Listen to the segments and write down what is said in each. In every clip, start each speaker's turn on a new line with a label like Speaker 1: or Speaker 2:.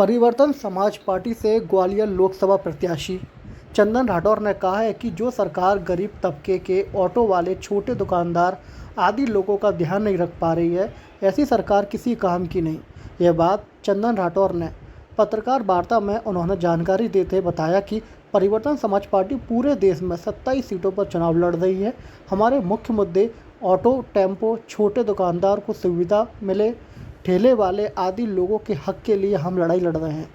Speaker 1: परिवर्तन समाज पार्टी से ग्वालियर लोकसभा प्रत्याशी चंदन राठौर ने कहा है कि जो सरकार गरीब तबके के ऑटो वाले, छोटे दुकानदार आदि लोगों का ध्यान नहीं रख पा रही है, ऐसी सरकार किसी काम की नहीं। यह बात चंदन राठौर ने पत्रकार वार्ता में उन्होंने जानकारी देते बताया कि परिवर्तन समाज पार्टी पूरे देश में 27 सीटों पर चुनाव लड़ रही है। हमारे मुख्य मुद्दे ऑटो, टेम्पो, छोटे दुकानदार को सुविधा मिले, ठेले वाले आदि लोगों के हक के लिए हम लड़ाई लड़ रहे हैं।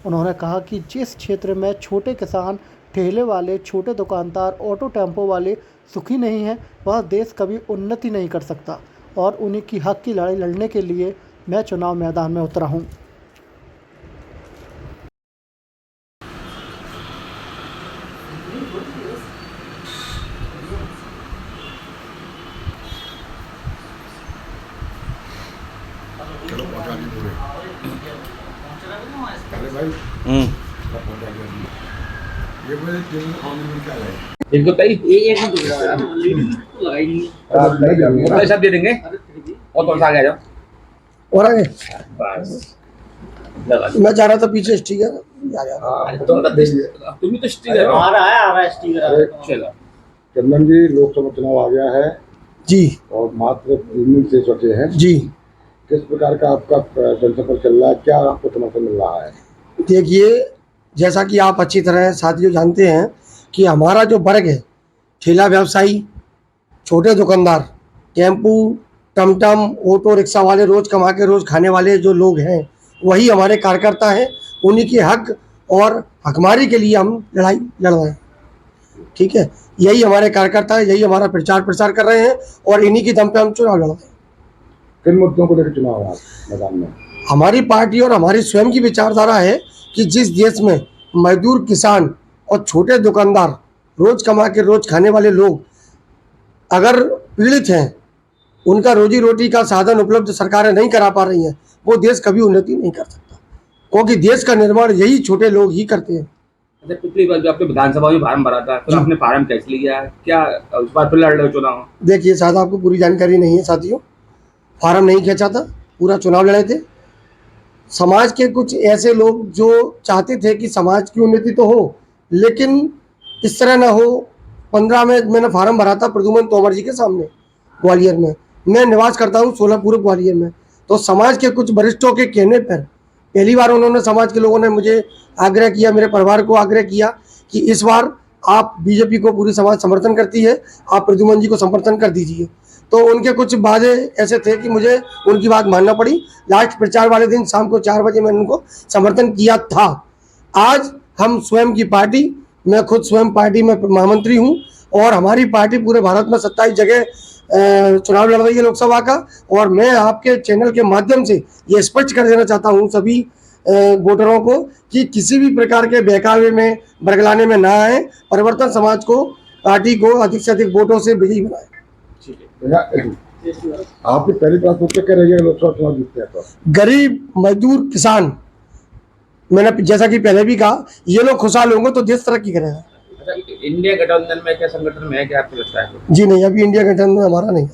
Speaker 1: उन्होंने कहा कि जिस क्षेत्र में छोटे किसान, ठेले वाले, छोटे दुकानदार, ऑटो टेम्पो वाले सुखी नहीं हैं, वह देश कभी उन्नति नहीं कर सकता और उन्हीं की हक की लड़ाई लड़ने के लिए मैं चुनाव मैदान में उतरा हूँ।
Speaker 2: चलो पहुंचा दी पूरे। अरे भाई सब पहुंचा दिया। ये मेरे टीम खाने में क्या है?
Speaker 3: इनको कई
Speaker 4: एक मिनट यार
Speaker 3: नहीं सब दे देंगे और थोड़ा सा आगे आ जाओ
Speaker 4: और आगे
Speaker 3: बस लगा
Speaker 4: मैं जा रहा था पीछे स्टिकर आ गया।
Speaker 3: तुम भी तो स्टिकर
Speaker 4: आ रहा है स्टिकर।
Speaker 3: चलो
Speaker 2: चंदन जी, लोकसभा चुनाव आ गया है
Speaker 4: जी
Speaker 2: और मात्र 3 दिन से बचे हैं।
Speaker 4: जी
Speaker 2: किस प्रकार का आपका जनसंपर्क चल रहा है? क्या आपको समर्थन मिल रहा है?
Speaker 4: देखिए, जैसा कि आप अच्छी तरह साथियों जानते हैं कि हमारा जो वर्ग है, ठेला व्यवसायी, छोटे दुकानदार, टेम्पू, टमटम, ऑटो रिक्शा वाले, रोज़ कमा के रोज़ खाने वाले जो लोग हैं, वही हमारे कार्यकर्ता हैं। उन्हीं के हक और हकमारी के लिए हम लड़ाई लड़ रहे हैं। ठीक है, यही हमारे कार्यकर्ता है, यही हमारा प्रचार प्रसार कर रहे हैं और इन्हीं की दम पे हम चुनाव लड़ रहे हैं।
Speaker 2: किन मुद्दों को लेकर चुनाव है मैदान में?
Speaker 4: हमारी पार्टी और हमारी स्वयं की विचारधारा है कि जिस देश में मजदूर, किसान और छोटे दुकानदार, रोज़ कमा के रोज़ खाने वाले लोग अगर पीड़ित हैं, उनका रोजी रोटी का साधन उपलब्ध सरकारें नहीं करा पा रही हैं, वो देश कभी उन्नति नहीं कर सकता, क्योंकि देश का निर्माण यही छोटे लोग ही करते हैं।
Speaker 3: अच्छा, पिछली बार जो आपने विधानसभा में फार्म भरा था तो आपने फार्म कैसे लिया? क्या उस बार फिर लड़ रहे हो चुनाव?
Speaker 4: देखिए शायद आपको पूरी जानकारी नहीं है साथियों, फार्म नहीं खींचा था, पूरा चुनाव लड़े थे। समाज के कुछ ऐसे लोग जो चाहते थे कि समाज की उन्नति तो हो, लेकिन इस तरह ना हो। 15 में मैंने फार्म भरा था प्रद्युमन तोमर जी के सामने ग्वालियर में। मैं निवास करता हूँ 16 पूर्व ग्वालियर में। तो समाज के कुछ वरिष्ठों के कहने पर पहली बार उन्होंने, समाज के लोगों ने मुझे आग्रह किया, मेरे परिवार को आग्रह किया कि इस बार आप बीजेपी को पूरी समाज समर्थन करती है, आप प्रद्युमन जी को समर्थन कर दीजिए। तो उनके कुछ वादे ऐसे थे कि मुझे उनकी बात मानना पड़ी। लास्ट प्रचार वाले दिन शाम को 4 बजे मैंने उनको समर्थन किया था। आज हम स्वयं की पार्टी, मैं खुद स्वयं पार्टी में महामंत्री हूं और हमारी पार्टी पूरे भारत में 27 जगह चुनाव लड़ रही है लोकसभा का। और मैं आपके चैनल के माध्यम से ये स्पष्ट कर देना चाहता हूं सभी वोटरों को कि किसी भी प्रकार के बहकावे में, बरगलाने में ना आए। परिवर्तन समाज को, पार्टी को अधिक से अधिक वोटों से विजयी बनाए।
Speaker 2: आपकी पहली प्राथमिकता क्या रहेगी लोकसभा चुनाव जीतते हैं तो?
Speaker 4: गरीब, मजदूर, किसान। मैंने जैसा कि पहले भी कहा, ये लोग खुशहाल होंगे तो देश तरक्की करेगा।
Speaker 3: अच्छा, इंडिया गठबंधन में क्या संगठन में है, क्या आपको लगता है?
Speaker 4: जी नहीं, अभी इंडिया गठबंधन में हमारा नहीं है।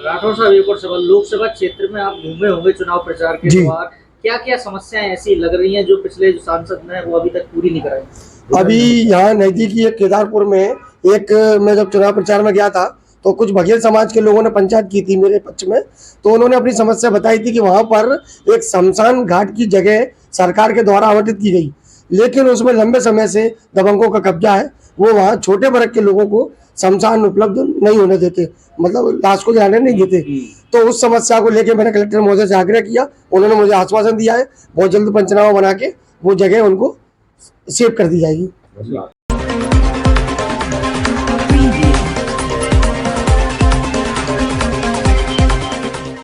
Speaker 5: राठौर साहब, एक और सवाल, लोकसभा क्षेत्र में आप घूमे होंगे चुनाव प्रचार के दौरान, क्या क्या समस्याएं ऐसी लग रही हैं जो पिछले जो सांसद ने वो अभी तक पूरी नहीं कराई?
Speaker 4: अभी यहाँ नजदीकी एक केदारपुर में एक, मैं जब चुनाव प्रचार में गया था तो कुछ बघेल समाज के लोगों ने पंचायत की थी मेरे पक्ष में। तो उन्होंने अपनी समस्या बताई थी कि वहाँ पर एक शमशान घाट की जगह सरकार के द्वारा आवंटित की गई, लेकिन उसमें लंबे समय से दबंगों का कब्जा है। वो वहाँ छोटे वर्ग के लोगों को शमशान उपलब्ध नहीं होने देते, मतलब लाश को जलाने नहीं देते। तो उस समस्या को लेकर मैंने कलेक्टर महोदय से आग्रह किया। उन्होंने मुझे आश्वासन दिया है बहुत जल्द पंचनामा बना के वो जगह उनको सेव कर दी जाएगी।